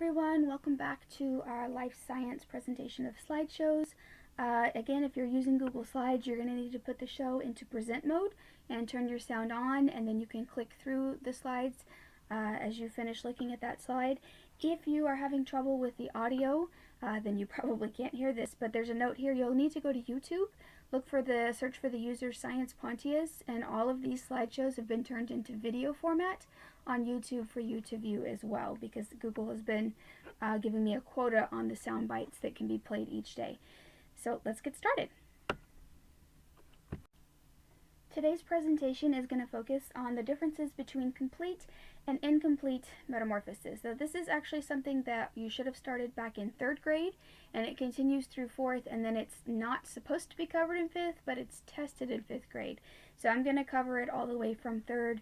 everyone, welcome back to our life science presentation of slideshows. Again, if you're using Google Slides, you're going to need to put the show into present mode and turn your sound on, and then you can click through the slides as you finish looking at that slide. If you are having trouble with the audio, then you probably can't hear this, but there's a note here. You'll need to go to YouTube, search for the user Science Pontius, and all of these slideshows have been turned into video format on YouTube for you to view as well, because Google has been giving me a quota on the sound bites that can be played each day. So let's get started. Today's presentation is going to focus on the differences between complete and incomplete metamorphosis. So this is actually something that you should have started back in 3rd grade, and it continues through 4th, and then it's not supposed to be covered in 5th, but it's tested in 5th grade. So I'm going to cover it all the way from 3rd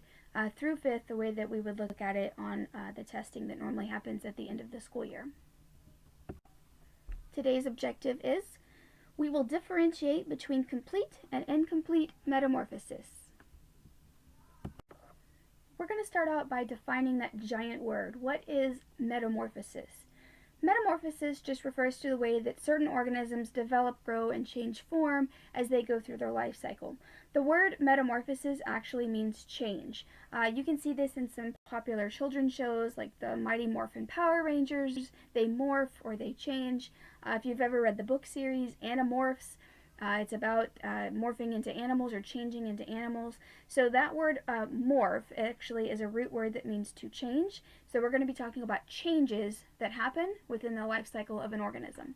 through 5th, the way that we would look at it on the testing that normally happens at the end of the school year. Today's objective is we will differentiate between complete and incomplete metamorphosis. We're going to start out by defining that giant word. What is metamorphosis? Metamorphosis just refers to the way that certain organisms develop, grow, and change form as they go through their life cycle. The word metamorphosis actually means change. You can see this in some popular children's shows like the Mighty Morphin Power Rangers. They morph or they change. If you've ever read the book series Animorphs, it's about morphing into animals or changing into animals. So that word morph actually is a root word that means to change. So we're going to be talking about changes that happen within the life cycle of an organism.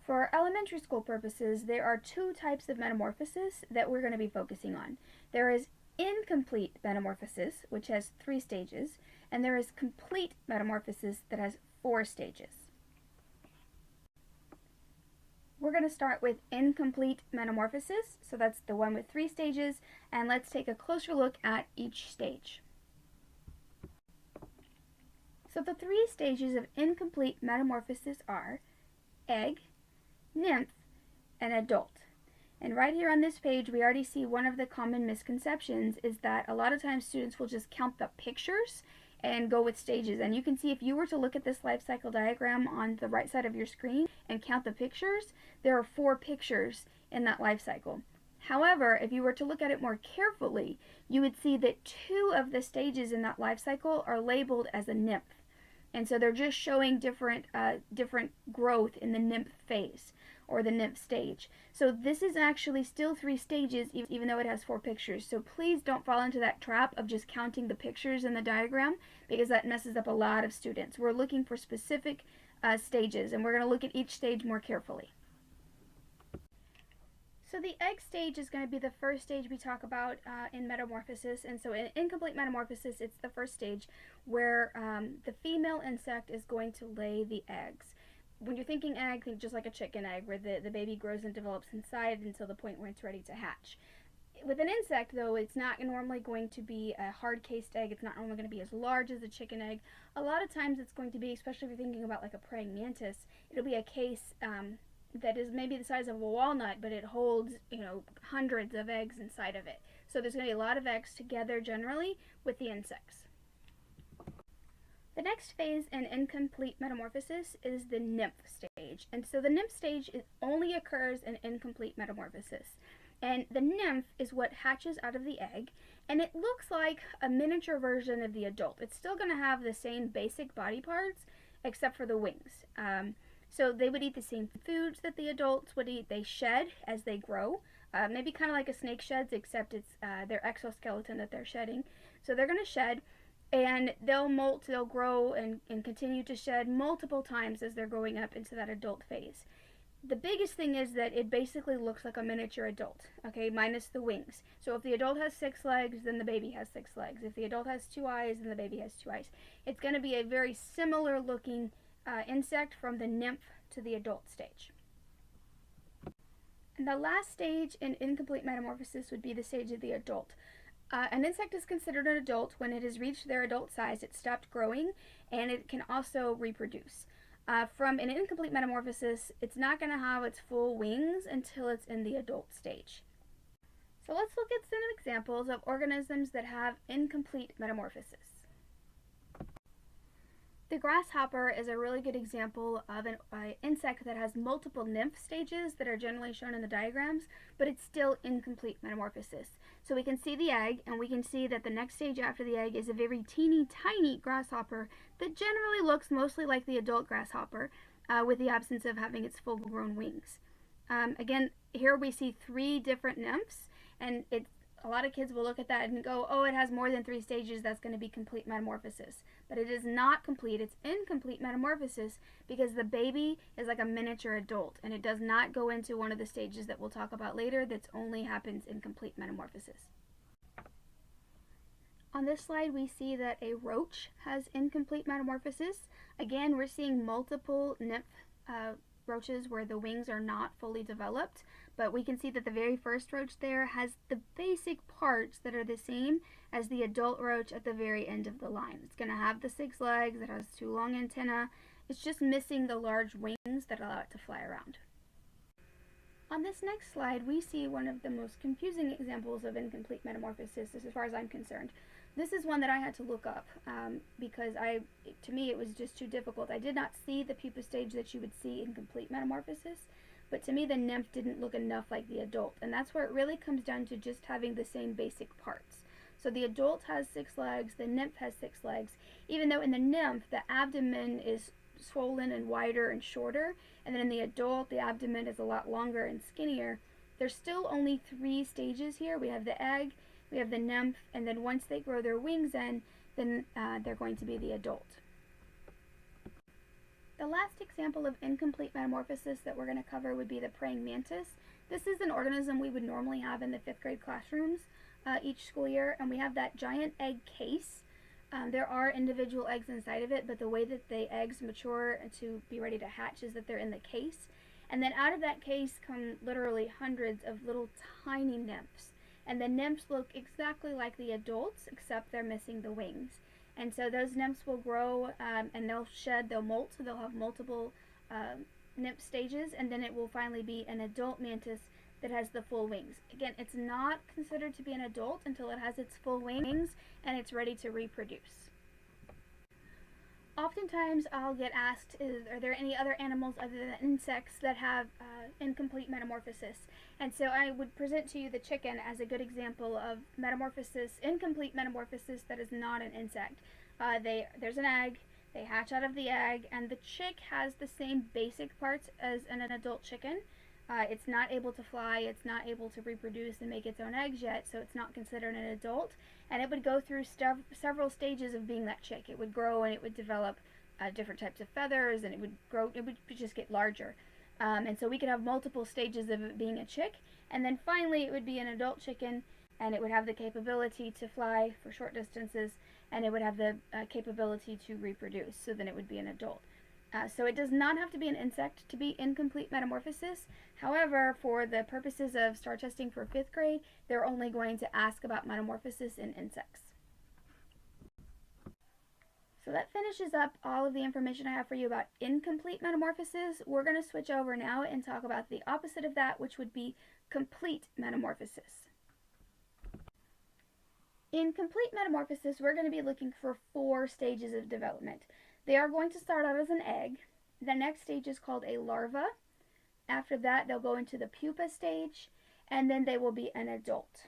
For elementary school purposes, there are 2 types of metamorphosis that we're going to be focusing on. There is incomplete metamorphosis, which has 3 stages, and there is complete metamorphosis that has 4 stages. We're going to start with incomplete metamorphosis, so that's the one with 3 stages, and let's take a closer look at each stage. So the 3 stages of incomplete metamorphosis are egg, nymph, and adult. And right here on this page, we already see one of the common misconceptions is that a lot of times students will just count the pictures and go with stages. And you can see if you were to look at this life cycle diagram on the right side of your screen and count the pictures, there are 4 pictures in that life cycle. However, if you were to look at it more carefully, you would see that 2 of the stages in that life cycle are labeled as a nymph. And so they're just showing different growth in the nymph phase or the nymph stage. So this is actually still 3 stages even though it has 4 pictures. So please don't fall into that trap of just counting the pictures in the diagram, because that messes up a lot of students. We're looking for specific stages, and we're going to look at each stage more carefully. So the egg stage is going to be the first stage we talk about in metamorphosis, and so in incomplete metamorphosis, it's the first stage where the female insect is going to lay the eggs. When you're thinking egg, think just like a chicken egg, where the baby grows and develops inside until the point where it's ready to hatch. With an insect, though, it's not normally going to be a hard-cased egg. It's not normally going to be as large as a chicken egg. A lot of times it's going to be, especially if you're thinking about like a praying mantis, it'll be a case that is maybe the size of a walnut, but it holds, hundreds of eggs inside of it. So there's going to be a lot of eggs together generally with the insects. The next phase in incomplete metamorphosis is the nymph stage. And so the nymph stage only occurs in incomplete metamorphosis. And the nymph is what hatches out of the egg, and it looks like a miniature version of the adult. It's still going to have the same basic body parts, except for the wings. So they would eat the same foods that the adults would eat. They shed as they grow, maybe kind of like a snake sheds, except it's their exoskeleton that they're shedding. So they're going to shed, and they'll molt, they'll grow, and continue to shed multiple times as they're growing up into that adult phase. The biggest thing is that it basically looks like a miniature adult, okay, minus the wings. So if the adult has 6 legs, then the baby has 6 legs. If the adult has 2 eyes, then the baby has 2 eyes. It's going to be a very similar looking insect from the nymph to the adult stage. And the last stage in incomplete metamorphosis would be the stage of the adult. An insect is considered an adult when it has reached their adult size, it's stopped growing, and it can also reproduce. From an incomplete metamorphosis, it's not going to have its full wings until it's in the adult stage. So let's look at some examples of organisms that have incomplete metamorphosis. The grasshopper is a really good example of an insect that has multiple nymph stages that are generally shown in the diagrams, but it's still incomplete metamorphosis. So we can see the egg, and we can see that the next stage after the egg is a very teeny tiny grasshopper that generally looks mostly like the adult grasshopper, with the absence of having its full-grown wings. Again, here we see 3 different nymphs, and a lot of kids will look at that and go, oh, it has more than 3 stages, that's going to be complete metamorphosis. But it is not complete, it's incomplete metamorphosis because the baby is like a miniature adult, and it does not go into one of the stages that we'll talk about later that only happens in complete metamorphosis. On this slide, we see that a roach has incomplete metamorphosis. Again, we're seeing multiple nymph roaches where the wings are not fully developed, but we can see that the very first roach there has the basic parts that are the same as the adult roach at the very end of the line. It's going to have the 6 legs, it has 2 long antennae, it's just missing the large wings that allow it to fly around. On this next slide, we see one of the most confusing examples of incomplete metamorphosis as far as I'm concerned. This is one that I had to look up because to me it was just too difficult. I did not see the pupa stage that you would see in complete metamorphosis, but to me the nymph didn't look enough like the adult, and that's where it really comes down to just having the same basic parts. So the adult has 6 legs, the nymph has 6 legs, even though in the nymph the abdomen is swollen and wider and shorter, and then in the adult the abdomen is a lot longer and skinnier. There's still only 3 stages here. We have the egg, we have the nymph, and then once they grow their wings in, then they're going to be the adult. The last example of incomplete metamorphosis that we're going to cover would be the praying mantis. This is an organism we would normally have in the 5th grade classrooms each school year, and we have that giant egg case. There are individual eggs inside of it, but the way that the eggs mature to be ready to hatch is that they're in the case. And then out of that case come literally hundreds of little tiny nymphs. And the nymphs look exactly like the adults, except they're missing the wings. And so those nymphs will grow and they'll shed, they'll molt, so they'll have multiple nymph stages, and then it will finally be an adult mantis that has the full wings. Again, it's not considered to be an adult until it has its full wings and it's ready to reproduce. Oftentimes I'll get asked, are there any other animals other than insects that have incomplete metamorphosis? And so I would present to you the chicken as a good example of metamorphosis, incomplete metamorphosis that is not an insect. There's an egg, they hatch out of the egg, and the chick has the same basic parts as an adult chicken. It's not able to fly, it's not able to reproduce and make its own eggs yet, so it's not considered an adult. And it would go through several stages of being that chick. It would grow and it would develop different types of feathers, and it would just get larger. And so we could have multiple stages of it being a chick, and then finally it would be an adult chicken, and it would have the capability to fly for short distances, and it would have the capability to reproduce, so then it would be an adult. So it does not have to be an insect to be incomplete metamorphosis. However, for the purposes of STAR testing for 5th grade, they're only going to ask about metamorphosis in insects. So that finishes up all of the information I have for you about incomplete metamorphosis. We're going to switch over now and talk about the opposite of that, which would be complete metamorphosis. In complete metamorphosis, we're going to be looking for 4 stages of development. They are going to start out as an egg. The next stage is called a larva. After that, they'll go into the pupa stage, and then they will be an adult.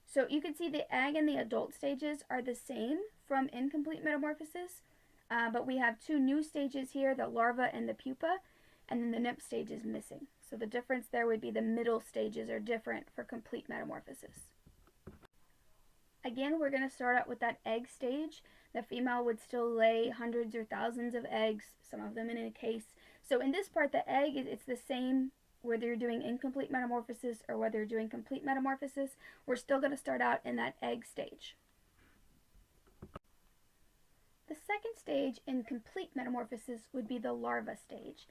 So you can see the egg and the adult stages are the same from incomplete metamorphosis, but we have 2 new stages here, the larva and the pupa, and then the nymph stage is missing. So the difference there would be the middle stages are different for complete metamorphosis. Again, we're going to start out with that egg stage. The female would still lay hundreds or thousands of eggs, some of them in a case. So in this part, the egg, it's the same whether you're doing incomplete metamorphosis or whether you're doing complete metamorphosis. We're still going to start out in that egg stage. The second stage in complete metamorphosis would be the larva stage.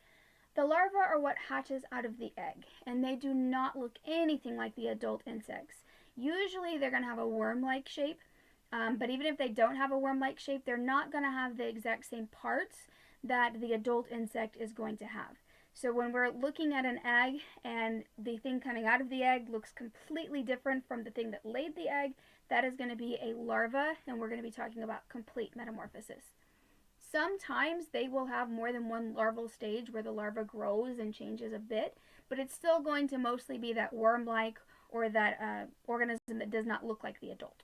The larvae are what hatches out of the egg, and they do not look anything like the adult insects. Usually they're going to have a worm-like shape, but even if they don't have a worm-like shape, they're not going to have the exact same parts that the adult insect is going to have. So when we're looking at an egg and the thing coming out of the egg looks completely different from the thing that laid the egg, that is going to be a larva, and we're going to be talking about complete metamorphosis. Sometimes they will have more than one larval stage where the larva grows and changes a bit, but it's still going to mostly be that worm-like or that organism that does not look like the adult.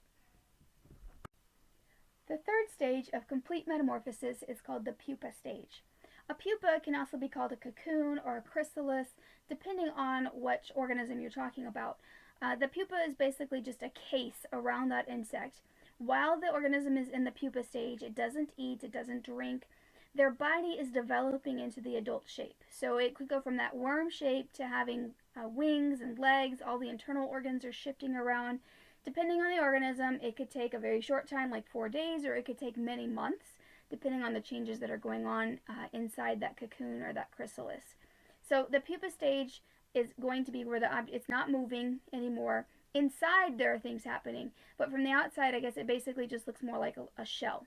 The third stage of complete metamorphosis is called the pupa stage. A pupa can also be called a cocoon or a chrysalis, depending on which organism you're talking about. The pupa is basically just a case around that insect. While the organism is in the pupa stage, it doesn't eat, it doesn't drink. Their body is developing into the adult shape. So it could go from that worm shape to having wings and legs. All the internal organs are shifting around. Depending on the organism, it could take a very short time, like 4 days, or it could take many months, depending on the changes that are going on inside that cocoon or that chrysalis. So the pupa stage is going to be where it's not moving anymore. Inside there are things happening, but from the outside, I guess it basically just looks more like a shell.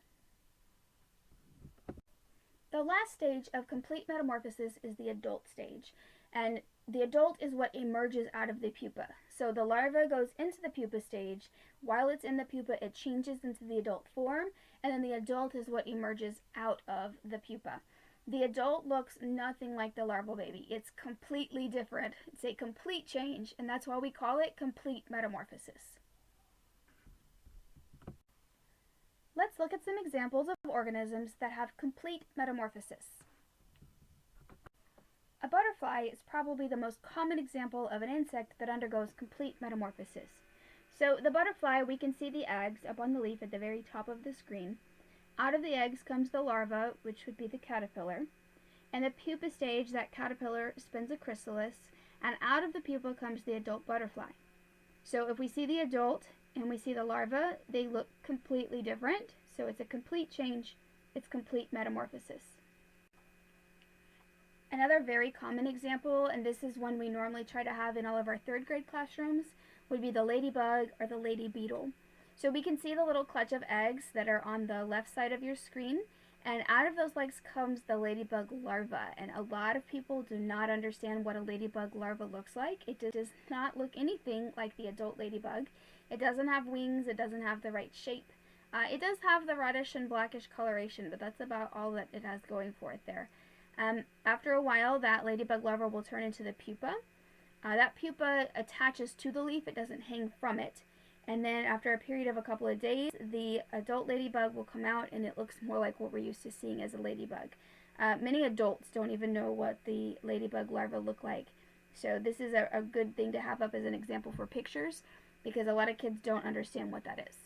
The last stage of complete metamorphosis is the adult stage, and the adult is what emerges out of the pupa. So the larva goes into the pupa stage. While it's in the pupa, it changes into the adult form, and then the adult is what emerges out of the pupa. The adult looks nothing like the larval baby. It's completely different. It's a complete change, and that's why we call it complete metamorphosis. Let's look at some examples of organisms that have complete metamorphosis. A butterfly is probably the most common example of an insect that undergoes complete metamorphosis. So the butterfly, we can see the eggs up on the leaf at the very top of the screen. Out of the eggs comes the larva, which would be the caterpillar. In the pupa stage, that caterpillar spins a chrysalis, and out of the pupa comes the adult butterfly. So if we see the adult and we see the larva, they look completely different. So it's a complete change. It's complete metamorphosis. Another very common example, and this is one we normally try to have in all of our 3rd grade classrooms, would be the ladybug or the lady beetle. So we can see the little clutch of eggs that are on the left side of your screen, and out of those legs comes the ladybug larva. And a lot of people do not understand what a ladybug larva looks like. It does not look anything like the adult ladybug. It doesn't have wings, it doesn't have the right shape. It does have the reddish and blackish coloration, but that's about all that it has going for it there. After a while, that ladybug larva will turn into the pupa. That pupa attaches to the leaf, it doesn't hang from it. And then after a period of a couple of days, the adult ladybug will come out, and it looks more like what we're used to seeing as a ladybug. Many adults don't even know what the ladybug larva look like. So this is a good thing to have up as an example for pictures, because a lot of kids don't understand what that is.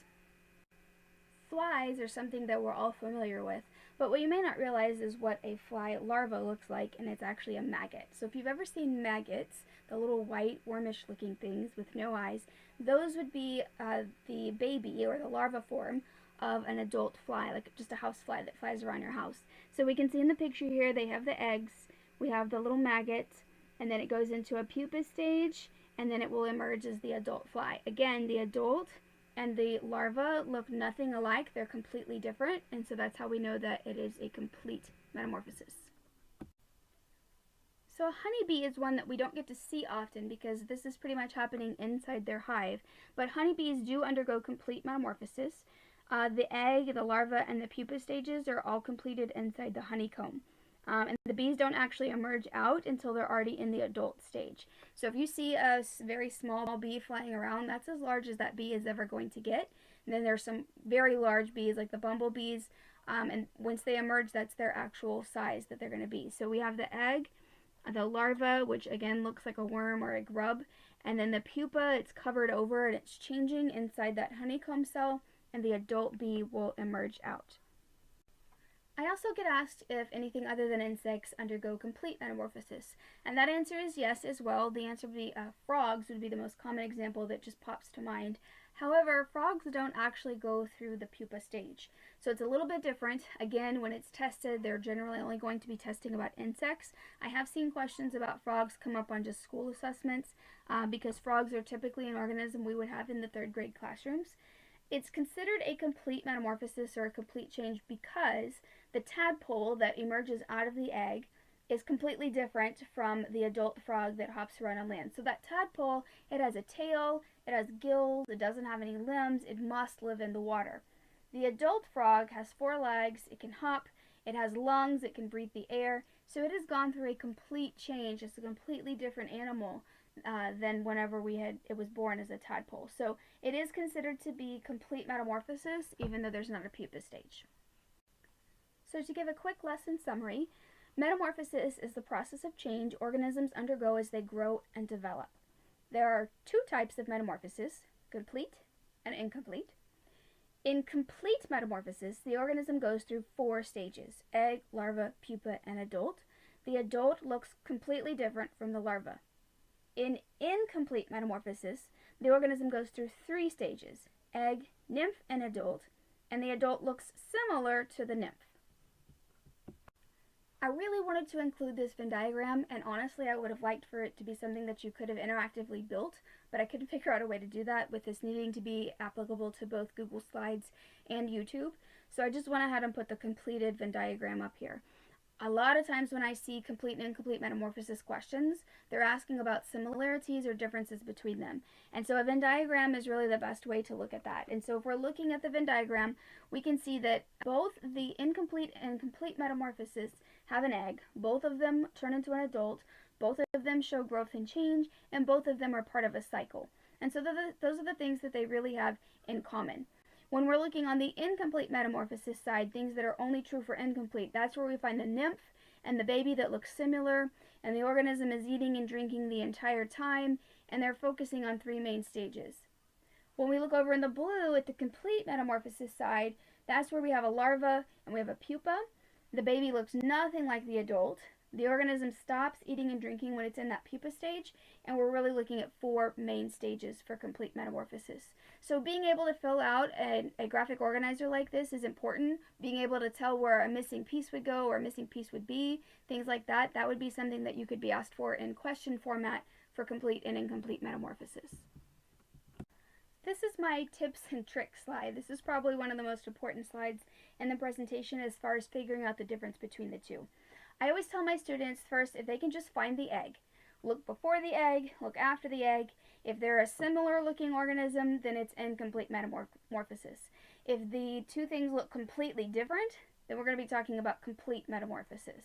Flies are something that we're all familiar with, but what you may not realize is what a fly larva looks like, and it's actually a maggot. So if you've ever seen maggots, the little white wormish looking things with no eyes, those would be the baby or the larva form of an adult fly, like just a house fly that flies around your house. So we can see in the picture here, they have the eggs, we have the little maggots, and then it goes into a pupa stage, and then it will emerge as the adult fly. Again, the adult and the larva look nothing alike. They're completely different, and so that's how we know that it is a complete metamorphosis. So a honeybee is one that we don't get to see often because this is pretty much happening inside their hive, but honeybees do undergo complete metamorphosis. The egg, the larva, and the pupa stages are all completed inside the honeycomb. And the bees don't actually emerge out until they're already in the adult stage. So if you see a very small bee flying around, that's as large as that bee is ever going to get. And then there's some very large bees like the bumblebees, and once they emerge, that's their actual size that they're going to be. So we have the egg, the larva, which again looks like a worm or a grub, and then the pupa, it's covered over and it's changing inside that honeycomb cell, and the adult bee will emerge out. I also get asked if anything other than insects undergo complete metamorphosis, and that answer is yes as well. The answer would be frogs would be the most common example that just pops to mind. However, frogs don't actually go through the pupa stage, so it's a little bit different. Again, when it's tested, they're generally only going to be testing about insects. I have seen questions about frogs come up on just school assessments because frogs are typically an organism we would have in the 3rd grade classrooms. It's considered a complete metamorphosis or a complete change because the tadpole that emerges out of the egg is completely different from the adult frog that hops around on land. So that tadpole, it has a tail, it has gills, it doesn't have any limbs, it must live in the water. The adult frog has 4 legs, it can hop, It has lungs, it can breathe the air, so it has gone through a complete change. It's a completely different animal than whenever it was born as a tadpole. So it is considered to be complete metamorphosis, even though there's not a pupa stage. So to give a quick lesson summary, metamorphosis is the process of change organisms undergo as they grow and develop. There are two types of metamorphosis, complete and incomplete. In complete metamorphosis, the organism goes through 4 stages: egg, larva, pupa, and adult. The adult looks completely different from the larva. In incomplete metamorphosis, the organism goes through 3 stages: egg, nymph, and adult, and the adult looks similar to the nymph. I really wanted to include this Venn diagram, and honestly I would have liked for it to be something that you could have interactively built, but I couldn't figure out a way to do that with this needing to be applicable to both Google Slides and YouTube. So I just went ahead and put the completed Venn diagram up here. A lot of times when I see complete and incomplete metamorphosis questions, they're asking about similarities or differences between them. And so a Venn diagram is really the best way to look at that. And so if we're looking at the Venn diagram, we can see that both the incomplete and complete metamorphosis have an egg. Both of them turn into an adult. Both of them show growth and change, and both of them are part of a cycle. And so those are the things that they really have in common. When we're looking on the incomplete metamorphosis side, things that are only true for incomplete, that's where we find the nymph and the baby that look similar, and the organism is eating and drinking the entire time, and they're focusing on 3 main stages. When we look over in the blue at the complete metamorphosis side, that's where we have a larva and we have a pupa. The baby looks nothing like the adult. The organism stops eating and drinking when it's in that pupa stage, and we're really looking at 4 main stages for complete metamorphosis. So being able to fill out a graphic organizer like this is important. Being able to tell where a missing piece would go or a missing piece would be, things like that, that would be something that you could be asked for in question format for complete and incomplete metamorphosis. This is my tips and tricks slide. This is probably one of the most important slides in the presentation as far as figuring out the difference between the two. I always tell my students first, if they can just find the egg, look before the egg, look after the egg. If they're a similar looking organism, then it's incomplete metamorphosis. If the two things look completely different, then we're going to be talking about complete metamorphosis.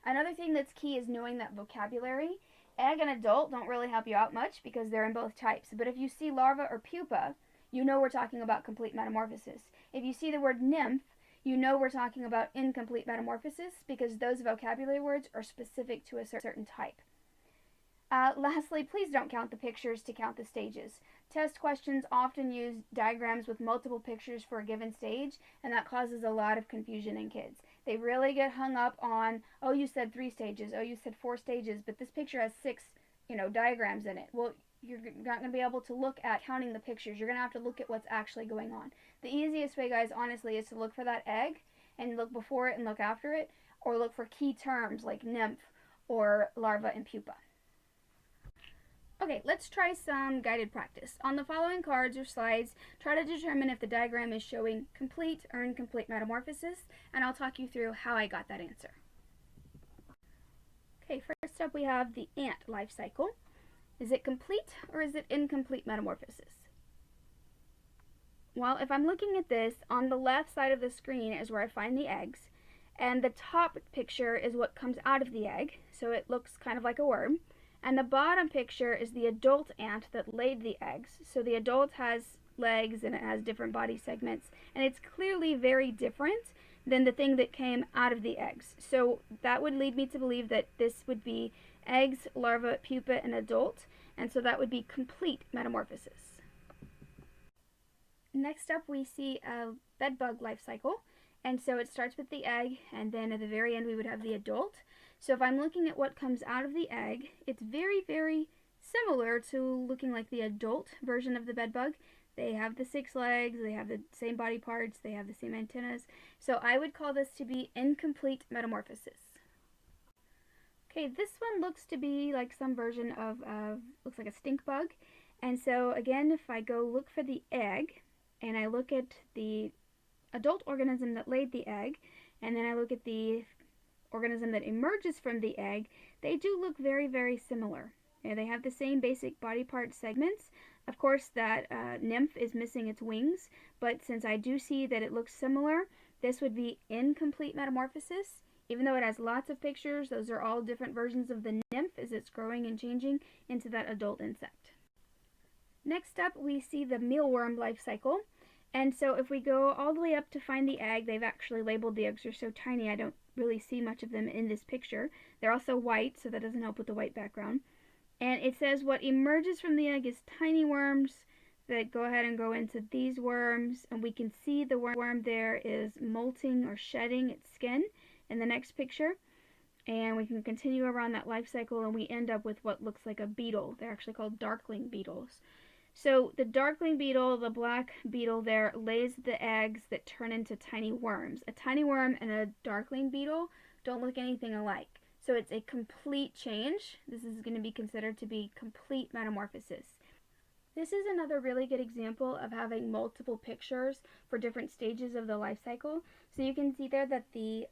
Another thing that's key is knowing that vocabulary. Egg and adult don't really help you out much because they're in both types. But if you see larva or pupa, you know we're talking about complete metamorphosis. If you see the word nymph, you know we're talking about incomplete metamorphosis because those vocabulary words are specific to a certain type. Lastly, please don't count the pictures to count the stages. Test questions often use diagrams with multiple pictures for a given stage, and that causes a lot of confusion in kids. They really get hung up on, oh, you said 3 stages, oh, you said 4 stages, but this picture has 6, diagrams in it. Well, you're not going to be able to look at counting the pictures. You're going to have to look at what's actually going on. The easiest way, guys, honestly, is to look for that egg and look before it and look after it, or look for key terms like nymph or larva and pupa. Okay, let's try some guided practice. On the following cards or slides, try to determine if the diagram is showing complete or incomplete metamorphosis, and I'll talk you through how I got that answer. Okay, first up we have the ant life cycle. Is it complete or is it incomplete metamorphosis? Well, if I'm looking at this, on the left side of the screen is where I find the eggs, and the top picture is what comes out of the egg, so it looks kind of like a worm. And the bottom picture is the adult ant that laid the eggs. So the adult has legs and it has different body segments, and it's clearly very different than the thing that came out of the eggs. So that would lead me to believe that this would be eggs, larva, pupa, and adult, and so that would be complete metamorphosis. Next up we see a bedbug life cycle, and so it starts with the egg, and then at the very end we would have the adult. So if I'm looking at what comes out of the egg, it's very, very similar to looking like the adult version of the bedbug. They have the 6 legs, they have the same body parts, they have the same antennas. So I would call this to be incomplete metamorphosis. Okay, this one looks to be like some version of, looks like a stink bug. And so again, if I go look for the egg, and I look at the adult organism that laid the egg, and then I look at the organism that emerges from the egg, they do look very, very similar. They have the same basic body part segments. Of course, that nymph is missing its wings, but since I do see that it looks similar, This would be incomplete metamorphosis. Even though it has lots of pictures, those are all different versions of the nymph as it's growing and changing into that adult insect. Next up, we see the mealworm life cycle. And so if we go all the way up to find the egg, they've actually labeled the eggs are so tiny I don't really see much of them in this picture. They're also white, so that doesn't help with the white background. And it says what emerges from the egg is tiny worms that go ahead and go into these worms. And we can see the worm there is molting or shedding its skin in the next picture. And we can continue around that life cycle and we end up with what looks like a beetle. They're actually called darkling beetles. So the darkling beetle, the black beetle there, lays the eggs that turn into tiny worms. A tiny worm and a darkling beetle don't look anything alike. So it's a complete change. This is going to be considered to be complete metamorphosis. This is another really good example of having multiple pictures for different stages of the life cycle. So you can see there that the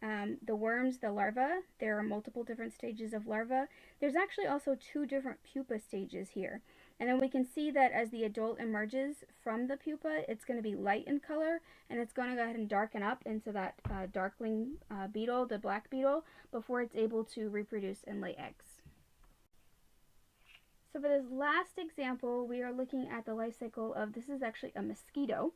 worms, the larvae, there are multiple different stages of larvae. There's actually also 2 different pupa stages here. And then we can see that as the adult emerges from the pupa, it's going to be light in color, and it's going to go ahead and darken up into that darkling beetle, the black beetle, before it's able to reproduce and lay eggs. So for this last example, we are looking at the life cycle of, this is actually a mosquito.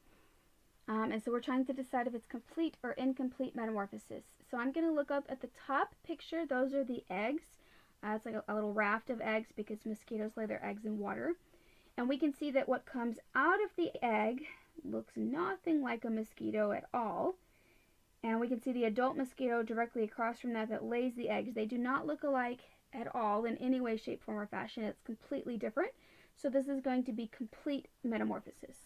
And so we're trying to decide if it's complete or incomplete metamorphosis. So I'm going to look up at the top picture. Those are the eggs. It's like a little raft of eggs because mosquitoes lay their eggs in water. And we can see that what comes out of the egg looks nothing like a mosquito at all. And we can see the adult mosquito directly across from that lays the eggs. They do not look alike at all in any way, shape, form, or fashion. It's completely different. So this is going to be complete metamorphosis.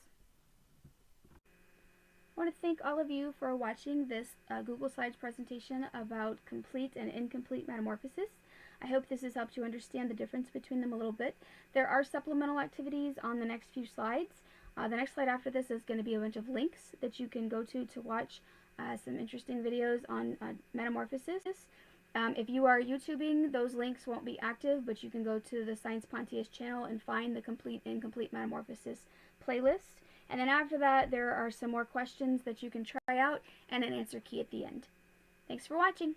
I want to thank all of you for watching this Google Slides presentation about complete and incomplete metamorphosis. I hope this has helped you understand the difference between them a little bit. There are supplemental activities on the next few slides. The next slide after this is going to be a bunch of links that you can go to watch some interesting videos on metamorphosis. If you are YouTubing, those links won't be active, but you can go to the Science Pontius channel and find the complete and incomplete metamorphosis playlist. And then after that, there are some more questions that you can try out and an answer key at the end. Thanks for watching.